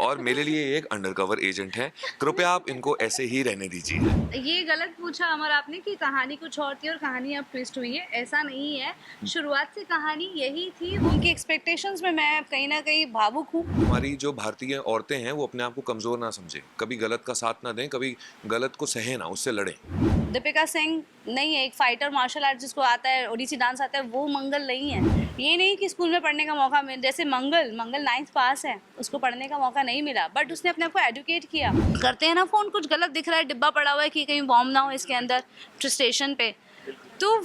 और मेरे लिए एक अंडरकवर एजेंट है। कृपया आप इनको ऐसे ही रहने दीजिए। ये गलत पूछा अमर आपने कि कहानी कुछ और थी और कहानी अब ट्विस्ट हुई है, ऐसा नहीं है। शुरुआत से कहानी यही थी। उनकी एक्सपेक्टेशंस में मैं कहीं ना कहीं भावुक हूँ। हमारी जो भारतीय औरतें हैं वो अपने आप को कमजोर ना समझें, कभी गलत का साथ ना दें, कभी गलत को सहे ना, उससे लड़ें। दीपिका सिंह नहीं है एक फाइटर, मार्शल आर्ट जिसको आता है, ओडिसी डांस आता है, वो मंगल नहीं है। ये नहीं कि स्कूल में पढ़ने का मौका मिल, जैसे मंगल 9th पास है, उसको पढ़ने का मौका नहीं मिला, बट उसने अपने आप को एडुकेट किया। करते हैं ना फोन, कुछ गलत दिख रहा है, डिब्बा पड़ा हुआ है कि कहीं बॉम्ब ना हो इसके अंदर स्टेशन पे, तो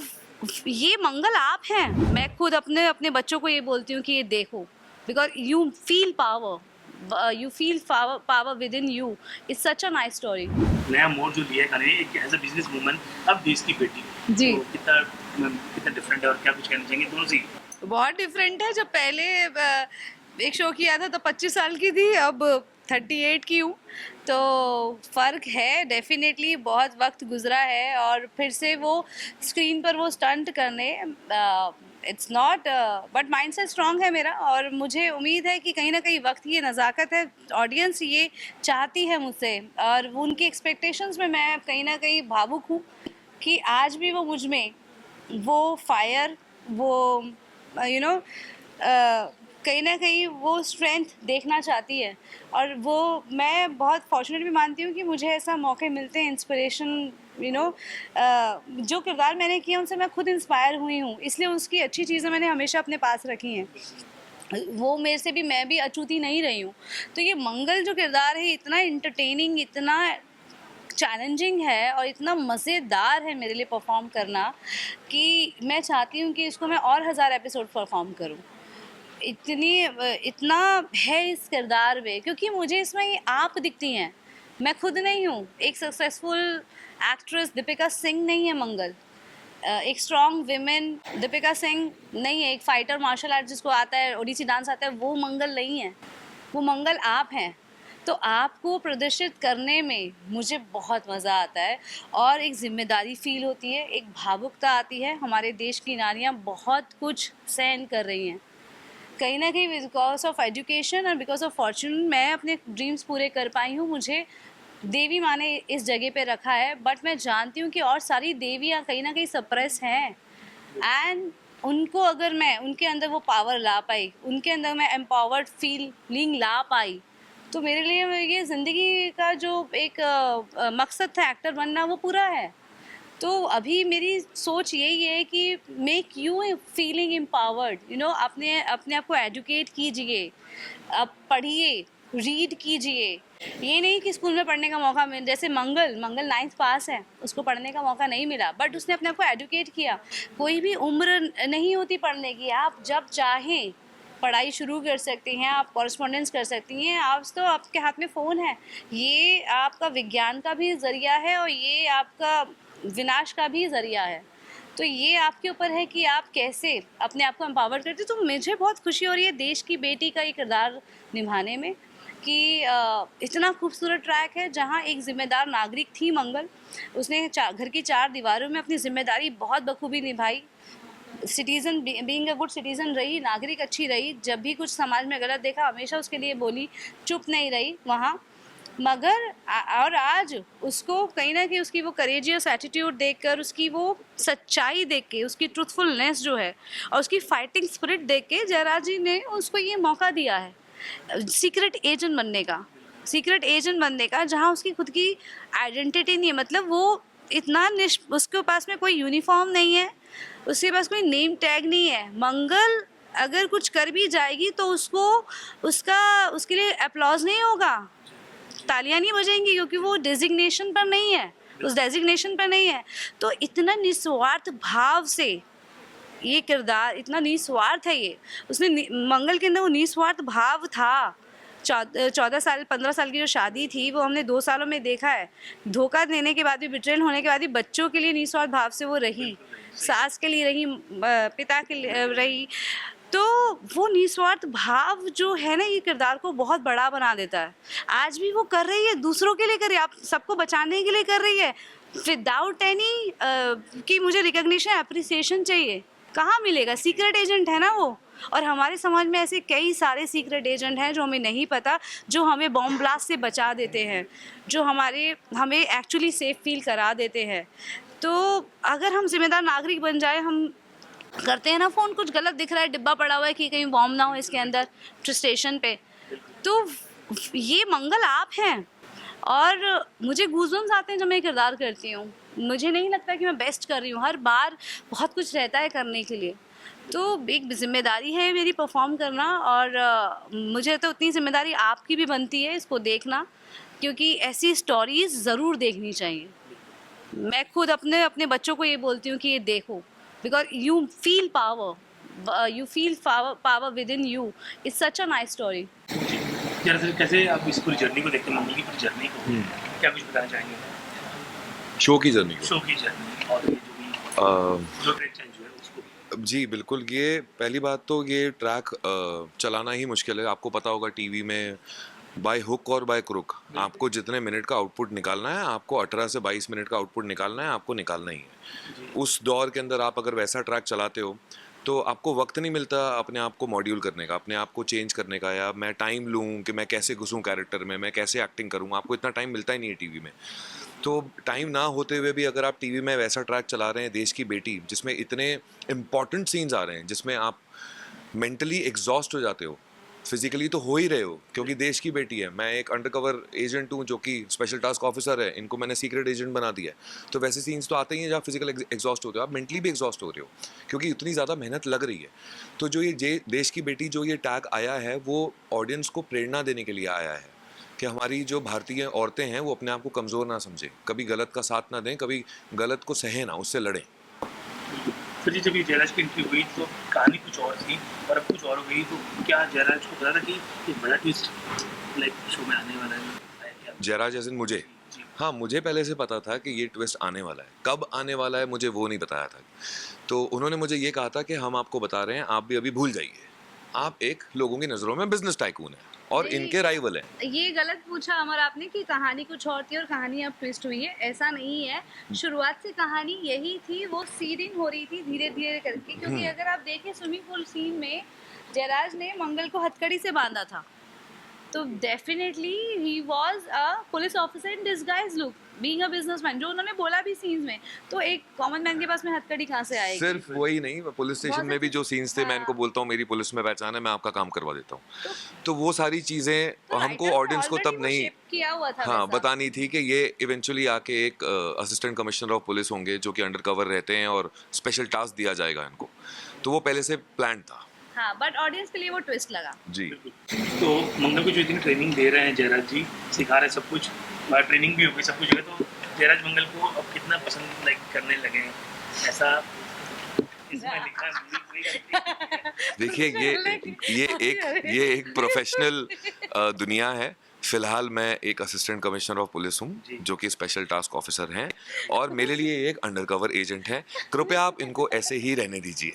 ये मंगल आप हैं। मैं खुद अपने बच्चों को ये बोलती हूँ कि ये देखो, because you feel power, you feel power within you. It's such a nice story. नया मोड़ जो लिया है गाने एक एज अ बिजनेस वूमन, अब देश की बेटी जी। तो कितना डिफरेंट है और क्या कुछ कहना चाहेंगे दोनों से? बहुत डिफरेंट है। जब पहले एक शो किया था तो 25 साल की थी, अब 38 की हूँ, तो फ़र्क है डेफिनेटली। बहुत वक्त गुजरा है और फिर से वो स्क्रीन पर वो स्टंट करने, it's not, but mindset strong है मेरा, और मुझे उम्मीद है कि कहीं ना कहीं वक्त की ये नज़ाकत है, ऑडियंस ये चाहती है मुझसे, और उनकी एक्सपेक्टेशंस में मैं कहीं ना कहीं भावुक हूँ कि आज भी वो मुझ में वो फायर, वो यू नो कहीं ना कहीं वो स्ट्रेंथ देखना चाहती है। और वो मैं बहुत फॉर्चुनेट भी मानती हूँ कि मुझे ऐसा मौके मिलते हैं, इंस्पिरेशन, जो किरदार मैंने किया उनसे मैं खुद इंस्पायर हुई हूँ, इसलिए उसकी अच्छी चीज़ें मैंने हमेशा अपने पास रखी हैं। वो मेरे से भी, मैं भी अछूती नहीं रही हूँ। तो ये मंगल जो किरदार है, इतना इंटरटेनिंग, इतना चैलेंजिंग है और इतना मज़ेदार है मेरे लिए परफॉर्म करना, कि मैं चाहती हूँ कि इसको मैं और 1000 एपिसोड परफॉर्म करूँ। इतना है इस किरदार में, क्योंकि मुझे इसमें ये आप दिखती हैं, मैं खुद नहीं हूँ। एक सक्सेसफुल एक्ट्रेस दीपिका सिंह नहीं है मंगल, एक स्ट्रॉन्ग विमेन दीपिका सिंह नहीं है, एक फाइटर मार्शल आर्ट जिसको आता है, ओडिसी डांस आता है, वो मंगल नहीं है। वो मंगल आप हैं। तो आपको प्रदर्शित करने में मुझे बहुत मज़ा आता है और एक ज़िम्मेदारी फील होती है, एक भावुकता आती है। हमारे देश की नारियाँ बहुत कुछ सहन कर रही हैं, कहीं ना कहीं बिकॉज ऑफ एजुकेशन और बिकॉज ऑफ फॉर्चून मैं अपने ड्रीम्स पूरे कर पाई हूँ। मुझे देवी माँ ने इस जगह पे रखा है, बट मैं जानती हूँ कि और सारी देवियाँ कहीं ना कहीं सप्रेस हैं, एंड उनको अगर मैं उनके अंदर वो पावर ला पाई, उनके अंदर मैं एम्पावर्ड फीलिंग ला पाई, तो मेरे लिए ये ज़िंदगी का जो एक मकसद था एक्टर बनना, वो पूरा है। तो अभी मेरी सोच यही है कि मेक यू फीलिंग एम्पावर्ड, अपने आप को एजुकेट कीजिए, अब पढ़िए, रीड कीजिए। ये नहीं कि स्कूल में पढ़ने का मौका मिल, जैसे मंगल 9th पास है, उसको पढ़ने का मौका नहीं मिला, बट उसने अपने आप को एजुकेट किया। कोई भी उम्र नहीं होती पढ़ने की, आप जब चाहें पढ़ाई शुरू कर सकती हैं, आप कॉरेस्पॉन्डेंस कर सकती हैं। आज तो आपके हाथ में फ़ोन है, ये आपका विज्ञान का भी ज़रिया है और ये आपका विनाश का भी ज़रिया है। तो ये आपके ऊपर है कि आप कैसे अपने आप को एम्पावर करते। तो मुझे बहुत खुशी हो रही है देश की बेटी का ये किरदार निभाने में, कि इतना खूबसूरत ट्रैक है जहाँ एक ज़िम्मेदार नागरिक थी मंगल, उसने घर की 4 दीवारों में अपनी ज़िम्मेदारी बहुत बखूबी निभाई, citizen being a good citizen रही, नागरिक अच्छी रही। जब भी कुछ समाज में गलत देखा हमेशा उसके लिए बोली, चुप नहीं रही वहाँ। मगर और आज उसको कहीं ना कहीं उसकी वो करेजियस एटीट्यूड देखकर, उसकी वो सच्चाई देख के, उसकी ट्रूथफुलनेस जो है और उसकी फाइटिंग स्पिरिट देख के जयराज जी ने उसको ये मौका दिया है सीक्रेट एजेंट बनने का, जहाँ उसकी खुद की आइडेंटिटी नहीं है। मतलब वो इतना उसके पास में कोई यूनिफॉर्म नहीं है, उसके पास कोई नेम टैग नहीं है। मंगल अगर कुछ कर भी जाएगी तो उसके लिए अप्लॉज नहीं होगा, तालियां नहीं बजेंगी, क्योंकि वो डेजिग्नेशन पर नहीं है, उस डेजिग्नेशन पर नहीं है। तो इतना निस्वार्थ भाव से ये किरदार, इतना निस्वार्थ है ये, उसने मंगल के अंदर वो निस्वार्थ भाव था। 15 साल की जो शादी थी वो हमने 2 सालों में देखा है। धोखा देने के बाद भी, बिट्रेल होने के बाद भी बच्चों के लिए निस्वार्थ भाव से वो रही, सास के लिए रही, पिता के लिए रही। तो वो निस्वार्थ भाव जो है ना, ये किरदार को बहुत बड़ा बना देता है। आज भी वो कर रही है, दूसरों के लिए कर रही है, आप सबको बचाने के लिए कर रही है, विदाउट एनी कि मुझे रिकग्निशन, अप्रिसिएशन चाहिए। कहाँ मिलेगा? सीक्रेट एजेंट है ना वो, और हमारे समाज में ऐसे कई सारे सीक्रेट एजेंट हैं जो हमें नहीं पता, जो हमें बॉम्ब ब्लास्ट से बचा देते हैं, जो हमें एक्चुअली सेफ फील करा देते हैं। तो अगर हम जिम्मेदार नागरिक बन जाए, हम करते हैं ना फ़ोन, कुछ गलत दिख रहा है, डिब्बा पड़ा हुआ है कि कहीं बॉम्ब ना हो इसके अंदर स्टेशन पे, तो ये मंगल आप हैं। और मुझे गूज़बम्स आते हैं जब मैं किरदार करती हूँ। मुझे नहीं लगता कि मैं बेस्ट कर रही हूँ, हर बार बहुत कुछ रहता है करने के लिए। तो एक ज़िम्मेदारी है मेरी परफॉर्म करना, और मुझे तो उतनी ज़िम्मेदारी आपकी भी बनती है इसको देखना, क्योंकि ऐसी स्टोरीज़ ज़रूर देखनी चाहिए। मैं खुद अपने बच्चों को ये बोलती हूँ कि ये देखो, because you feel power with in you. It's such a nice story. जरा सर कैसे आप इस पूरी जर्नी को देखते हैं, मंगल की पूरी जर्नी को, क्या कुछ बताना चाहेंगे शो की जर्नी को? शो की जर्नी और ये जो ट्रैक चेंज हुआ है उसको। जी बिल्कुल। ये पहली बात तो ये ट्रैक चलाना ही मुश्किल है। आपको पता होगा टीवी में बाय हुक और बाय क्रुक आपको जितने मिनट का आउटपुट निकालना है, आपको 18 से 22 मिनट का आउटपुट निकालना है, आपको निकालना ही है। उस दौर के अंदर आप अगर वैसा ट्रैक चलाते हो तो आपको वक्त नहीं मिलता अपने आप को मॉड्यूल करने का, अपने आप को चेंज करने का, या मैं टाइम लूँ कि मैं कैसे घुसूँ कैरेक्टर में, मैं कैसे एक्टिंग करूँ। आपको इतना टाइम मिलता ही नहीं है टीवी में। तो टाइम ना होते हुए भी अगर आप टीवी में वैसा ट्रैक चला रहे हैं, देश की बेटी, जिसमें इतने इम्पॉर्टेंट सीन्स आ रहे हैं, जिसमें आप मेंटली एग्जॉस्ट हो जाते हो, फिजिकली तो हो ही रहे हो क्योंकि देश की बेटी है। मैं एक अंडरकवर एजेंट हूँ जो कि स्पेशल टास्क ऑफिसर है, इनको मैंने सीक्रेट एजेंट बना दिया है। तो वैसे सीन्स तो आते ही हैं जहाँ फिजिकल एग्जॉस्ट होते हो, आप मेंटली भी एग्जॉस्ट हो रहे हो क्योंकि इतनी ज़्यादा मेहनत लग रही है। तो जो ये देश की बेटी जो ये टैग आया है, वो ऑडियंस को प्रेरणा देने के लिए आया है कि हमारी जो भारतीय औरतें हैं वो अपने आप को कमज़ोर ना समझें, कभी गलत का साथ ना दें, कभी गलत को सहे ना, उससे लड़ें। फिर जी जब ये जयराज की एंट्री हुई तो कहानी कुछ और थी और अब कुछ और हो गई, तो क्या जयराज को पता था कि एक बड़ा ट्विस्ट लाइक शो में आने वाला है? जयराज एज़ इन मुझे? हाँ, मुझे पहले से पता था कि ये ट्विस्ट आने वाला है। कब आने वाला है मुझे वो नहीं बताया था। तो उन्होंने मुझे ये कहा था कि हम आपको बता रहे हैं, आप भी अभी भूल जाइए। आप एक लोगों की नज़रों में बिजनेस टाइकून है और इनके राइवल हैं। ये गलत पूछा अमर आपने कि कहानी कुछ और थी और कहानी अब ट्विस्ट हुई है, ऐसा नहीं है। शुरुआत से कहानी यही थी, वो सीडिंग हो रही थी धीरे धीरे करके, क्योंकि अगर आप देखें स्विमिंग पूल सीन में जयराज ने मंगल को हथकड़ी से बांधा था, तो definitely he was a police officer in disguise look, being a businessman, जो उन्होंने बोला भी सीन्स में। तो एक कॉमन मैन के पास में हथकड़ी कहाँ से आएगी? सिर्फ वही नहीं, पुलिस स्टेशन में भी जो सीन्स थे, मैं इनको बोलता हूँ मेरी पुलिस में पहचान है, मैं आपका काम करवा देता हूँ। तो वो सारी चीज़ें हमको ऑडियंस को तब नहीं किया हुआ था, हाँ बतानी थी कि ये इवेंचुअली आके एक असिस्टेंट कमिश्नर ऑफ पुलिस होंगे जो कि अंडर कवर रहते हैं और स्पेशल टास्क दिया जाएगा इनको। तो वो पहले से प्लान था। हाँ, बट ऑडियंस के लिए वो ट्विस्ट लगा। जी। तो मंगल को जो इतनी ट्रेनिंग दे रहे हैं जयराज जी, सिखा रहे हैं सब कुछ, ट्रेनिंग भी हो गई, सब कुछ हो गया, तो जयराज मंगल को अब कितना पसंद लाइक करने लगे हैं, ऐसा इसमें लिखा है? देखिए ये एक प्रोफेशनल दुनिया है। फिलहाल मैं एक असिस्टेंट कमिश्नर ऑफ पुलिस हूँ जो कि स्पेशल टास्क ऑफिसर हैं, और मेरे लिए एक अंडरकवर एजेंट है। कृपया आप इनको ऐसे ही रहने दीजिए।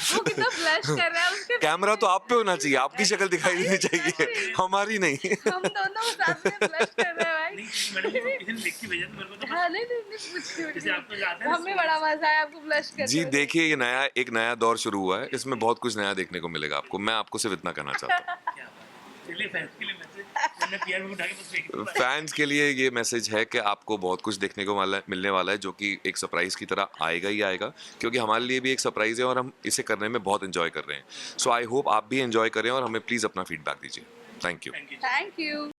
वो कितना ब्लश कर रहा है उसके कैमरा तो आप पे होना चाहिए, आपकी शक्ल दिखाई देनी चाहिए, हमारी नहीं। हम दोनों साथ में ब्लश कर रहे हैं भाई। नहीं मैडम किसी ने लिख के भेजा तो मेरे को तो हाँ, नहीं कुछ जैसे आपको याद है हमें बड़ा मजा आया आपको ब्लश करते जी हुए। देखिए, ये एक नया दौर शुरू हुआ है, इसमें बहुत कुछ नया देखने को मिलेगा आपको। मैं आपको सिर्फ इतना कहना चाहता हूँ। क्या बात है। चलिए फैंस के लिए मैसेज, मैंने पीआर में उठा के बस फेंक दिया। फैंस के लिए ये मैसेज है कि आपको बहुत कुछ देखने को मिलने वाला है, जो कि एक सरप्राइज की तरह आएगा ही आएगा, क्योंकि हमारे लिए भी एक सरप्राइज है और हम इसे करने में बहुत एंजॉय कर रहे हैं। सो आई होप आप भी एंजॉय करें और हमें प्लीज़ अपना फीडबैक दीजिए। Thank you. Thank you.